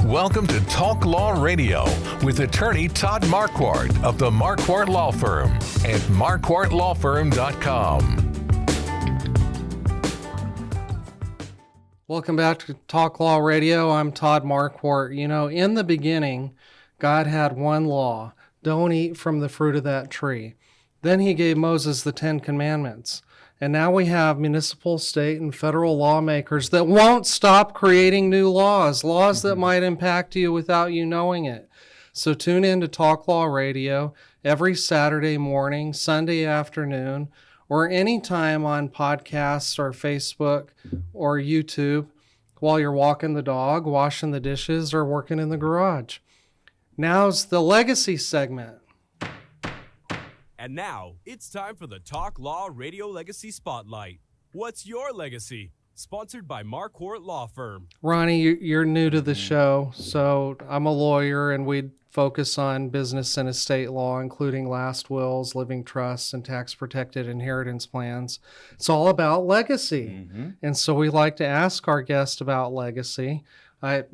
Welcome to Talk Law Radio with attorney Todd Marquardt of the Marquardt Law Firm at marquardtlawfirm.com. Welcome back to Talk Law Radio. I'm Todd Marquardt. You know, in the beginning, God had one law: don't eat from the fruit of that tree. Then he gave Moses the 10 Commandments. And now we have municipal, state, and federal lawmakers that won't stop creating new laws that might impact you without you knowing it. So tune in to Talk Law Radio every Saturday morning, Sunday afternoon, or anytime on podcasts or Facebook or YouTube while you're walking the dog, washing the dishes, or working in the garage. Now's the legacy segment. And now, it's time for the Talk Law Radio Legacy Spotlight. What's your legacy? Sponsored by Marquardt Law Firm. Ronnie, you're new to the show, so I'm a lawyer, and we focus on business and estate law, including last wills, living trusts, and tax-protected inheritance plans. It's all about legacy. And so we like to ask our guest about legacy.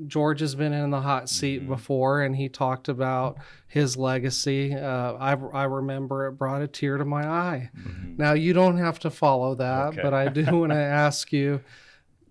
George has been in the hot seat before, and he talked about his legacy. I remember it brought a tear to my eye. Now, you don't have to follow that, but I do want to ask you,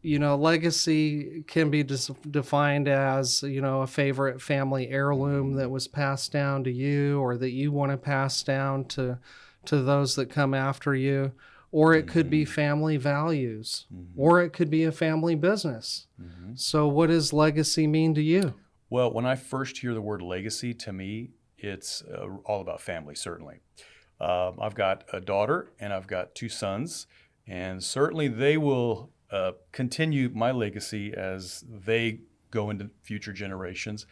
you know, legacy can be defined as, you know, a favorite family heirloom that was passed down to you or that you want to pass down to those that come after you. Or it could be family values, or it could be a family business. So what does legacy mean to you? Well, when I first hear the word legacy, to me, it's all about family, certainly. I've got a daughter and I've got 2 sons, and certainly they will continue my legacy as they go into future generations.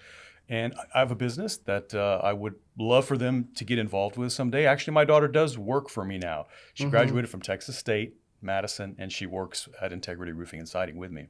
And I have a business that I would love for them to get involved with someday. Actually, my daughter does work for me now. She graduated from Texas State, Madison, and she works at Integrity Roofing and Siding with me.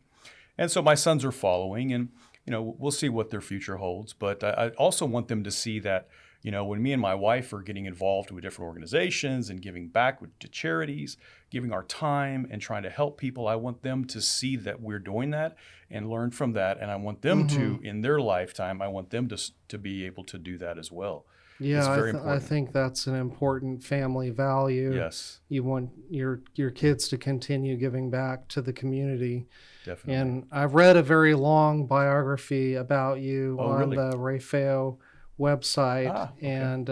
And so my sons are following, and you know, we'll see what their future holds. But I also want them to see that, you know, when me and my wife are getting involved with different organizations and giving back to charities, giving our time and trying to help people, I want them to see that we're doing that and learn from that. And I want them to, in their lifetime, I want them to be able to do that as well. Yeah, it's very important. I think that's an important family value. Yes. You want your kids to continue giving back to the community. Definitely. And I've read a very long biography about you on the Rey Feo website, and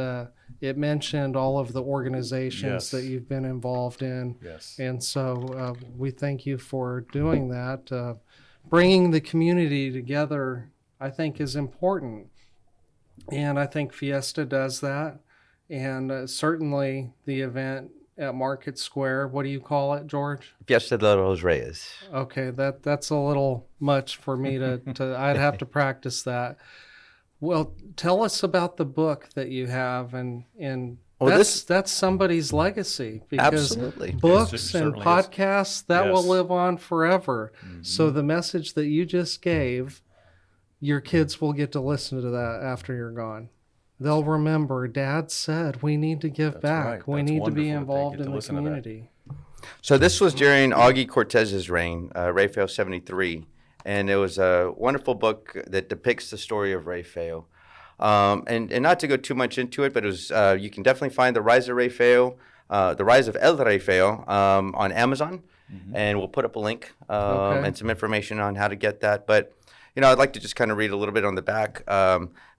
it mentioned all of the organizations that you've been involved in. And so we thank you for doing that. Bringing the community together, I think, is important. And I think Fiesta does that. And certainly the event at Market Square, what do you call it, George? Fiesta Del Reyes. Okay, that's a little much for me to I'd have to practice that. Well, tell us about the book that you have, and that's somebody's legacy, because absolutely. Books and podcasts that will live on forever. So the message that you just gave, your kids will get to listen to that after you're gone. They'll remember Dad said we need to give back. We need to be involved in the community. So this was during Augie Cortez's reign, Rey Feo 73. And it was a wonderful book that depicts the story of Rey Feo. And not to go too much into it, but it was you can definitely find The Rise of Rey Feo, The Rise of El Rey Feo on Amazon. And we'll put up a link and some information on how to get that. But, you know, I'd like to just kind of read a little bit on the back.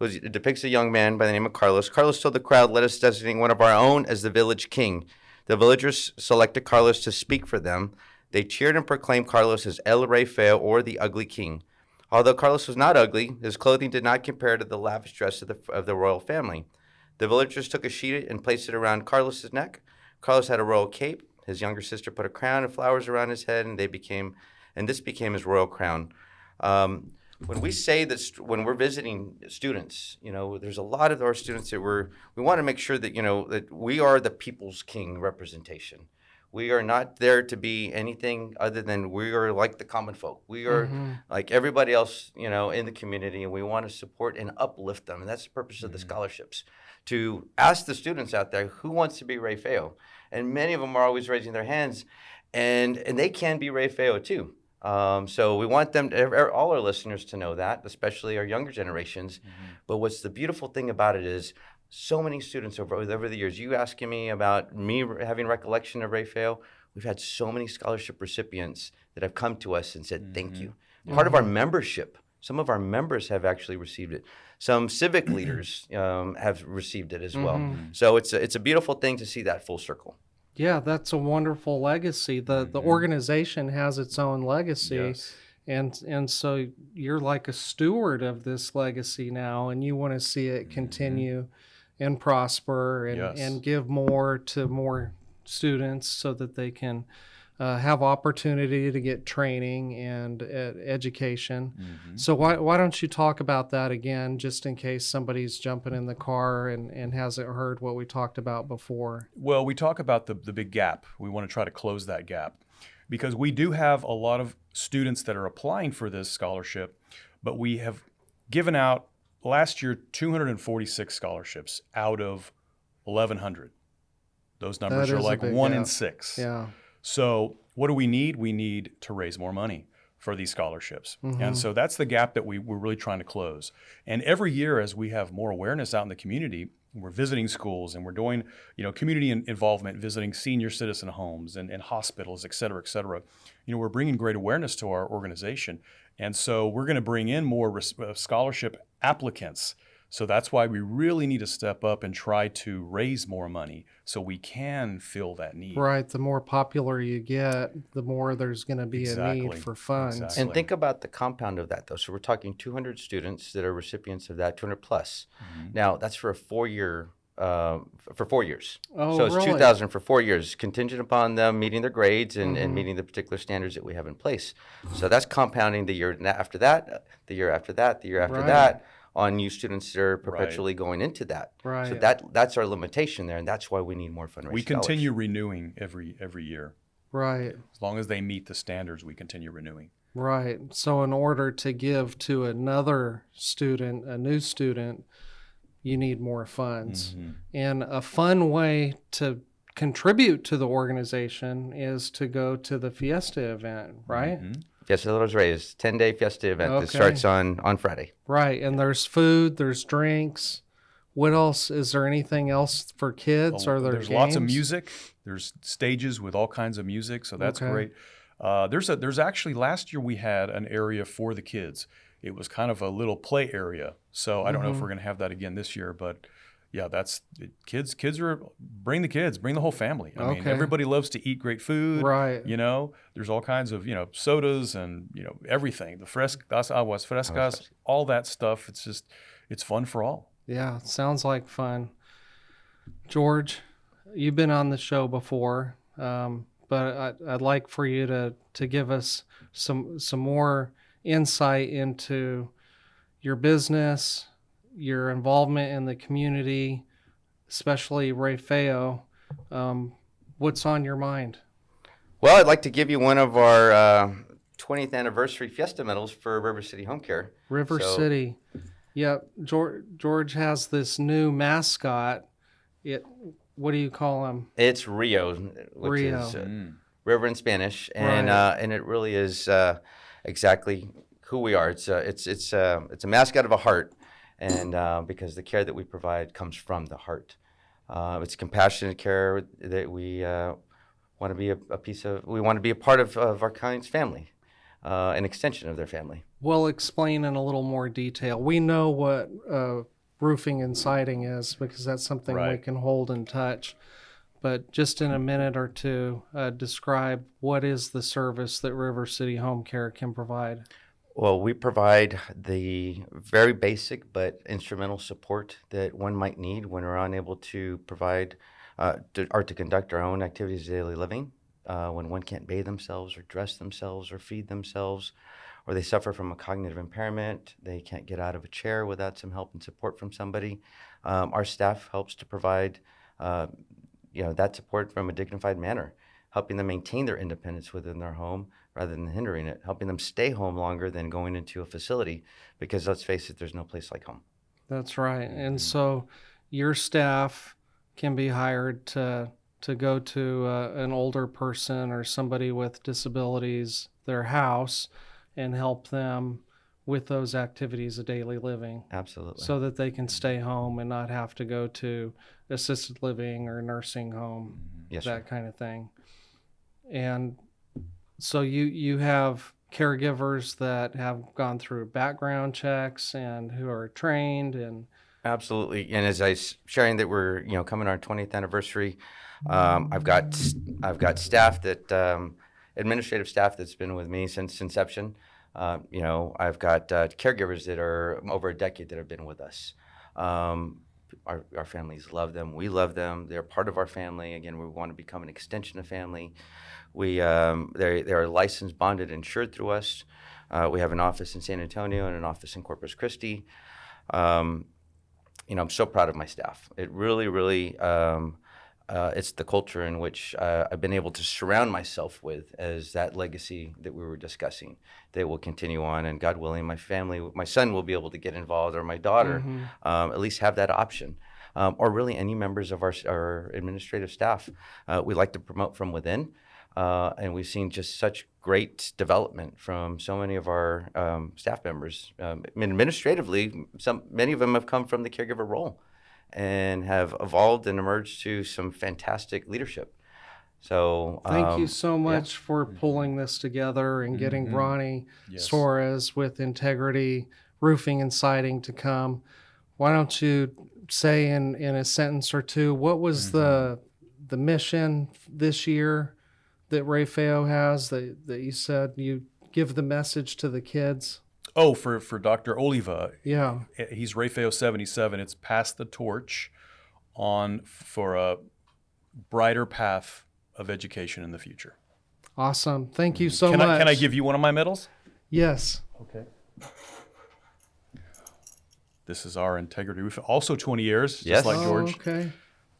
It depicts a young man by the name of Carlos. Carlos told the crowd, "Let us designate one of our own as the village king." The villagers selected Carlos to speak for them. They cheered and proclaimed Carlos as El Rey Feo, or the Ugly King. Although Carlos was not ugly, his clothing did not compare to the lavish dress of the royal family. The villagers took a sheet and placed it around Carlos's neck. Carlos had a royal cape. His younger sister put a crown of flowers around his head, and this became his royal crown. When we say that, when we're visiting students, you know, there's a lot of our students that we want to make sure that, you know, that we are the people's king representation. We are not there to be anything other than we are like the common folk. We are like everybody else, you know, in the community, and we want to support and uplift them. And that's the purpose of the scholarships, to ask the students out there who wants to be Rey Feo. And many of them are always raising their hands, and they can be Rey Feo too. So we want them, all our listeners, to know that, especially our younger generations. But what's the beautiful thing about it is so many students over the years, you asking me about me having recollection of Rey Feo, we've had so many scholarship recipients that have come to us and said, thank you. Part of our membership, some of our members have actually received it. Some civic leaders have received it as well. So it's a beautiful thing to see that full circle. Yeah, that's a wonderful legacy. The organization has its own legacy. Yes. And so you're like a steward of this legacy now, and you want to see it continue and prosper and give more to more students so that they can have opportunity to get training and education. So why don't you talk about that again, just in case somebody's jumping in the car and hasn't heard what we talked about before? Well, we talk about the big gap. We want to try to close that gap because we do have a lot of students that are applying for this scholarship, but we have given out last year 246 scholarships out of 1,100. Those numbers are like 1 in 6. Yeah. So what do we need? We need to raise more money for these scholarships. And so that's the gap that we're really trying to close. And every year as we have more awareness out in the community, we're visiting schools and we're doing, community involvement, visiting senior citizen homes and hospitals, et cetera, we're bringing great awareness to our organization. And so we're going to bring in more scholarship applicants. So that's why we really need to step up and try to raise more money so we can fill that need. Right. The more popular you get, the more there's going to be a need for funds. Exactly. And think about the compound of that, though. So we're talking 200 students that are recipients of that, 200 plus. Now, that's for a 4-year, for 4 years. Oh, so it's really? 2,000 for 4 years, contingent upon them meeting their grades and meeting the particular standards that we have in place. So that's compounding the year after that, the year after that, the year after that, on new students that are perpetually going into that. Right. So that's our limitation there, and that's why we need more fundraising. We continue renewing every year. Right. As long as they meet the standards, we continue renewing. Right. So in order to give to another student, a new student, you need more funds. And a fun way to contribute to the organization is to go to the Fiesta event, right? Fiesta Del Reyes, 10-day Fiesta event that starts on Friday. Right. And there's food, there's drinks. What else? Is there anything else for kids? Are there There's games? lots of music. There's stages with all kinds of music, so that's great. There's actually, last year we had an area for the kids. It was kind of a little play area. So I don't know if we're going to have that again this year, but yeah, that's kids bring the whole family. I mean, everybody loves to eat great food. Right. There's all kinds of, sodas and, everything. The las aguas frescas, all that stuff. It's fun for all. Yeah, sounds like fun. George, you've been on the show before, but I'd like for you to give us some more insight into your business, your involvement in the community, especially Rey Feo. What's on your mind? Well, I'd like to give you one of our 20th anniversary Fiesta medals for River City Home Care. River City. Yep. George has this new mascot. What do you call him? It's Rio, which is river in Spanish, and and it really is exactly who we are. It's a mascot of a heart, and because the care that we provide comes from the heart. It's compassionate care that we want to be a piece of. We want to be a part of our client's family, an extension of their family. Well, explain in a little more detail. We know what roofing and siding is because that's something we can hold and touch. But just in a minute or two, describe what is the service that River City Home Care can provide. Well, we provide the very basic but instrumental support that one might need when we're unable to provide or to conduct our own activities of daily living, when one can't bathe themselves or dress themselves or feed themselves, or they suffer from a cognitive impairment, they can't get out of a chair without some help and support from somebody. Our staff helps to provide that support from a dignified manner, helping them maintain their independence within their home rather than hindering it, helping them stay home longer than going into a facility, because let's face it, there's no place like home. That's right. And so your staff can be hired to to go to an older person or somebody with disabilities, their house, and help them with those activities of daily living. Absolutely. So that they can stay home and not have to go to assisted living or nursing home, Yes, that sir. kind of thing. And so you have caregivers that have gone through background checks and who are trained and Absolutely. And as I was sharing that we're, coming on our 20th anniversary, I've got staff that, administrative staff that's been with me since inception. I've got caregivers that are over a decade that have been with us. Our families love them. We love them. They're part of our family. Again, we want to become an extension of family. They are licensed, bonded, insured through us. We have an office in San Antonio and an office in Corpus Christi. I'm so proud of my staff. It really, it's the culture in which I've been able to surround myself with as that legacy that we were discussing. They will continue on, and God willing, my family, my son will be able to get involved, or my daughter, at least have that option. Or really any members of our administrative staff. We like to promote from within, and we've seen just such great development from so many of our staff members. Administratively, many of them have come from the caregiver role and have evolved and emerged to some fantastic leadership. So thank you so much for pulling this together and getting Ronnie Suarez with Integrity Roofing and Siding to come. Why don't you say in a sentence or two, what was the mission this year that Rey Feo has that you said you give the message to the kids? Oh, for Dr. Oliva. Yeah. He's Rey Feo 77. It's pass the torch on for a brighter path of education in the future. Awesome. Thank you so much. Can I give you one of my medals? Yes. Okay. This is our Integrity Roof. Also 20 years, Yes. just like George. Okay.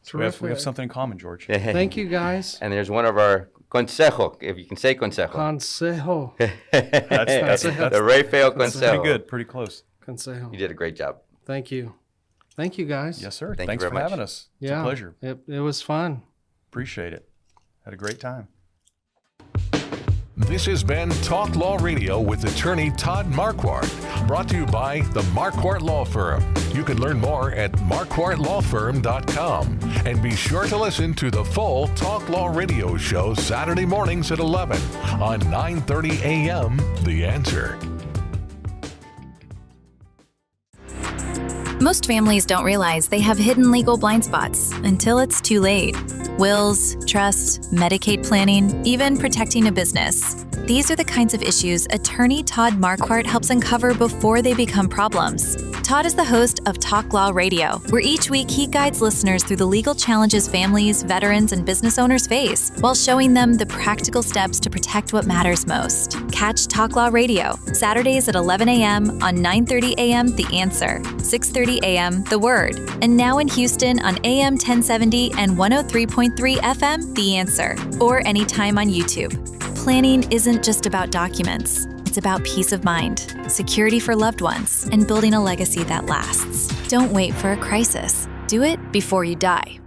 So we have Terrific. something in common, George. Thank you, guys. And there's one of our Consejo, if you can say Consejo. Consejo. That's The Rey Feo Consejo. pretty good, pretty close. Consejo. You did a great job. Thank you. Thank you, guys. Yes, sir. Thank you Thanks very for much. having us. It's Yeah. a pleasure. It was fun. Appreciate it. Had a great time. This has been Talk Law Radio with attorney Todd Marquardt, brought to you by the Marquardt Law Firm. You can learn more at marquardtlawfirm.com. And be sure to listen to the full Talk Law Radio show Saturday mornings at 11 on 9:30 a.m. The Answer. Most families don't realize they have hidden legal blind spots until it's too late. Wills, trusts, Medicaid planning, even protecting a business. These are the kinds of issues attorney Todd Marquardt helps uncover before they become problems. Todd is the host of Talk Law Radio, where each week he guides listeners through the legal challenges families, veterans, and business owners face, while showing them the practical steps to protect what matters most. Catch Talk Law Radio, Saturdays at 11 a.m. on 9:30 a.m. The Answer, 6:30 a.m. The Word, and now in Houston on AM 1070 and 103.3 FM The Answer, or anytime on YouTube. Planning isn't just about documents. It's about peace of mind, security for loved ones, and building a legacy that lasts. Don't wait for a crisis. Do it before you die.